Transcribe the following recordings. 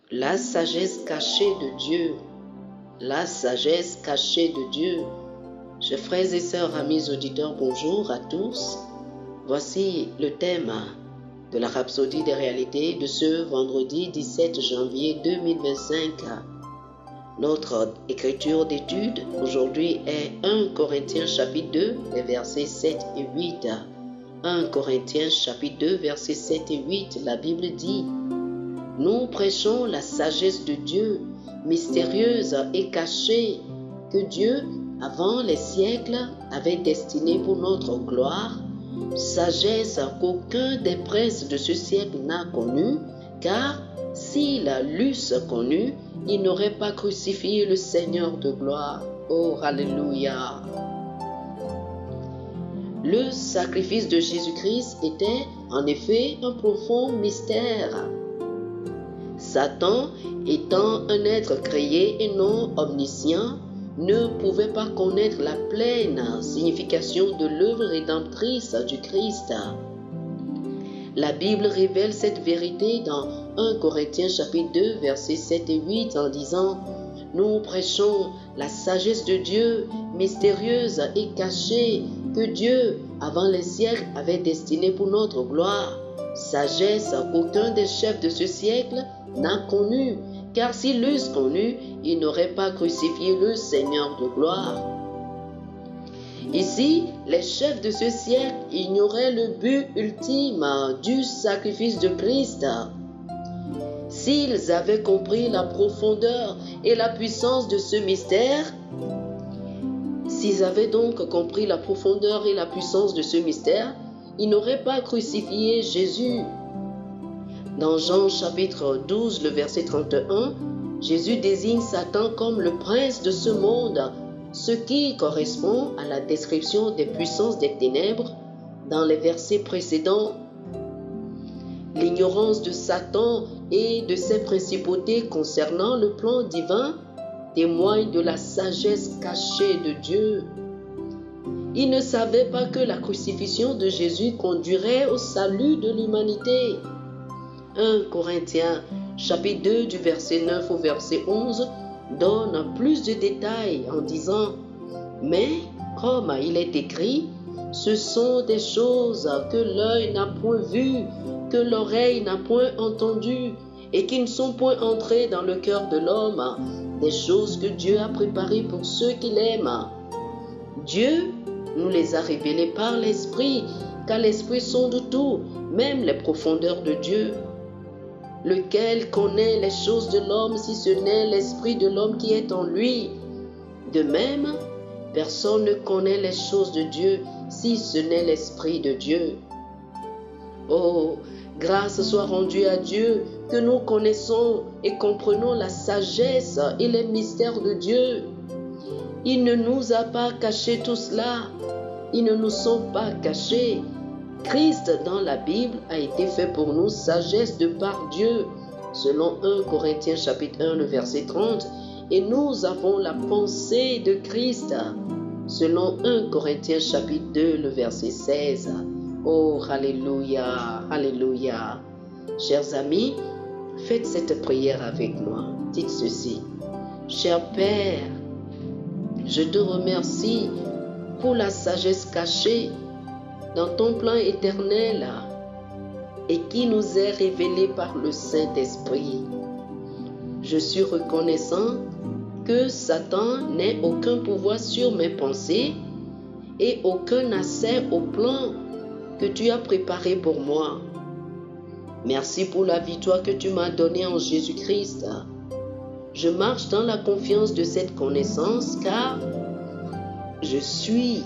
La sagesse cachée de Dieu. La sagesse cachée de Dieu. Chers frères et sœurs, amis auditeurs, bonjour à tous. Voici le thème de la Rhapsodie des réalités de ce vendredi 17 janvier 2025. Notre écriture d'étude aujourd'hui est 1 Corinthiens chapitre 2, les versets 7 et 8. 1 Corinthiens chapitre 2, versets 7 et 8, la Bible dit: Nous prêchons la sagesse de Dieu, mystérieuse et cachée, que Dieu, avant les siècles, avait destinée pour notre gloire, sagesse qu'aucun des princes de ce siècle n'a connue, car s'ils l'eussent connue, ils n'auraient pas crucifié le Seigneur de gloire. Oh, alléluia! Le sacrifice de Jésus-Christ était en effet un profond mystère. Satan, étant un être créé et non omniscient, ne pouvait pas connaître la pleine signification de l'œuvre rédemptrice du Christ. La Bible révèle cette vérité dans 1 Corinthiens chapitre 2, versets 7 et 8 en disant: Nous prêchons la sagesse de Dieu, mystérieuse et cachée, que Dieu, avant les siècles, avait destinée pour notre gloire. Sagesse qu'aucun des chefs de ce siècle n'a connue, car s'ils l'eussent connue, ils n'auraient pas crucifié le Seigneur de gloire. Ici, les chefs de ce siècle ignoraient le but ultime du sacrifice de Christ. S'ils avaient compris la profondeur et la puissance de ce mystère, s'ils avaient donc compris la profondeur et la puissance de ce mystère, ils n'auraient pas crucifié Jésus. Dans Jean chapitre 12, le verset 31, Jésus désigne Satan comme le prince de ce monde, ce qui correspond à la description des puissances des ténèbres dans les versets précédents. L'ignorance de Satan et de ses principautés concernant le plan divin témoigne de la sagesse cachée de Dieu. Il ne savait pas que la crucifixion de Jésus conduirait au salut de l'humanité. 1 Corinthiens chapitre 2 du verset 9 au verset 11 donne plus de détails en disant: Mais comme il est écrit, ce sont des choses que l'œil n'a point vues, que l'oreille n'a point entendues, et qui ne sont point entrées dans le cœur de l'homme, des choses que Dieu a préparées pour ceux qui l'aiment. Dieu nous les a révélées par l'Esprit, car l'Esprit sonde tout, même les profondeurs de Dieu. Lequel connaît les choses de l'homme si ce n'est l'Esprit de l'homme qui est en lui? De même, personne ne connaît les choses de Dieu si ce n'est l'Esprit de Dieu. Oh, grâce soit rendue à Dieu que nous connaissons et comprenons la sagesse et les mystères de Dieu. Il ne nous a pas caché tout cela. Ils ne nous sont pas cachés. Christ dans la Bible a été fait pour nous sagesse de par Dieu, selon 1 Corinthiens chapitre 1, le verset 30, et nous avons la pensée de Christ, selon 1 Corinthiens chapitre 2, le verset 16. Oh, alléluia, alléluia. Chers amis, faites cette prière avec moi. Dites ceci: Cher Père, je te remercie pour la sagesse cachée dans ton plan éternel et qui nous est révélée par le Saint-Esprit. Je suis reconnaissant que Satan n'ait aucun pouvoir sur mes pensées et aucun accès au plan que tu as préparé pour moi. Merci pour la victoire que tu m'as donnée en Jésus-Christ. Je marche dans la confiance de cette connaissance car je suis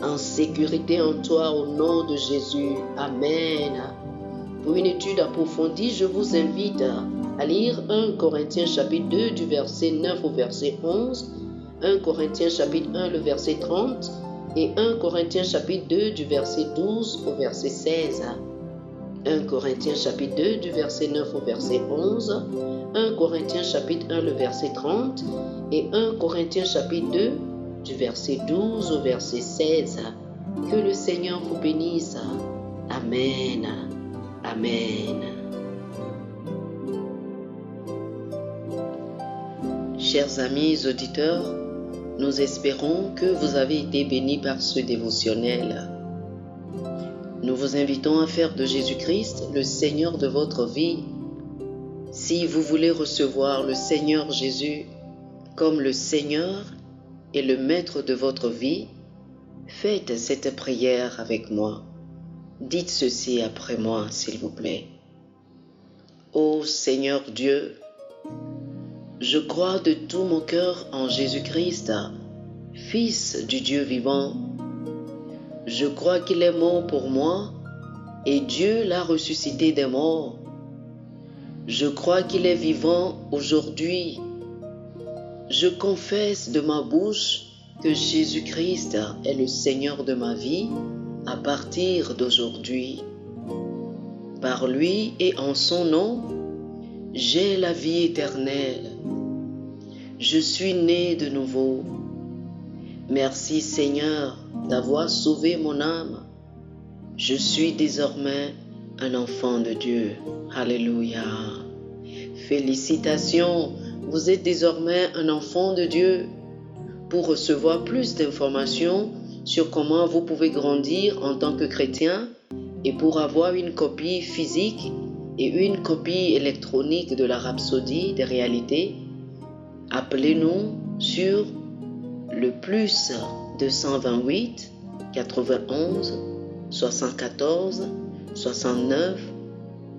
en sécurité en toi au nom de Jésus. Amen. Pour une étude approfondie, je vous invite à lire 1 Corinthiens chapitre 2 du verset 9 au verset 11, 1 Corinthiens chapitre 1 le verset 30 et 1 Corinthiens chapitre 2 du verset 12 au verset 16. 1 Corinthiens chapitre 2 du verset 9 au verset 11, 1 Corinthiens chapitre 1 le verset 30 et 1 Corinthiens chapitre 2 du verset 12 au verset 16. Que le Seigneur vous bénisse. Amen. Amen. Chers amis auditeurs, nous espérons que vous avez été bénis par ce dévotionnel. Nous vous invitons à faire de Jésus-Christ le Seigneur de votre vie. Si vous voulez recevoir le Seigneur Jésus comme le Seigneur et le Maître de votre vie, faites cette prière avec moi. Dites ceci après moi, s'il vous plaît. Ô Seigneur Dieu, je crois de tout mon cœur en Jésus-Christ, Fils du Dieu vivant. Je crois qu'il est mort pour moi et Dieu l'a ressuscité des morts. Je crois qu'il est vivant aujourd'hui. Je confesse de ma bouche que Jésus-Christ est le Seigneur de ma vie à partir d'aujourd'hui. Par lui et en son nom, j'ai la vie éternelle. Je suis né de nouveau. Merci Seigneur d'avoir sauvé mon âme. Je suis désormais un enfant de Dieu. Alléluia. Félicitations, vous êtes désormais un enfant de Dieu. Pour recevoir plus d'informations sur comment vous pouvez grandir en tant que chrétien et pour avoir une copie physique et une copie électronique de la Rhapsodie des réalités, appelez-nous sur le plus 228 91 74 69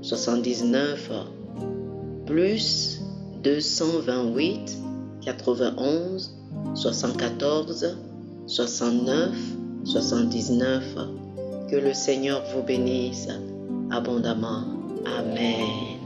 79 plus 228 91 74 69 79. Que le Seigneur vous bénisse abondamment. Amen.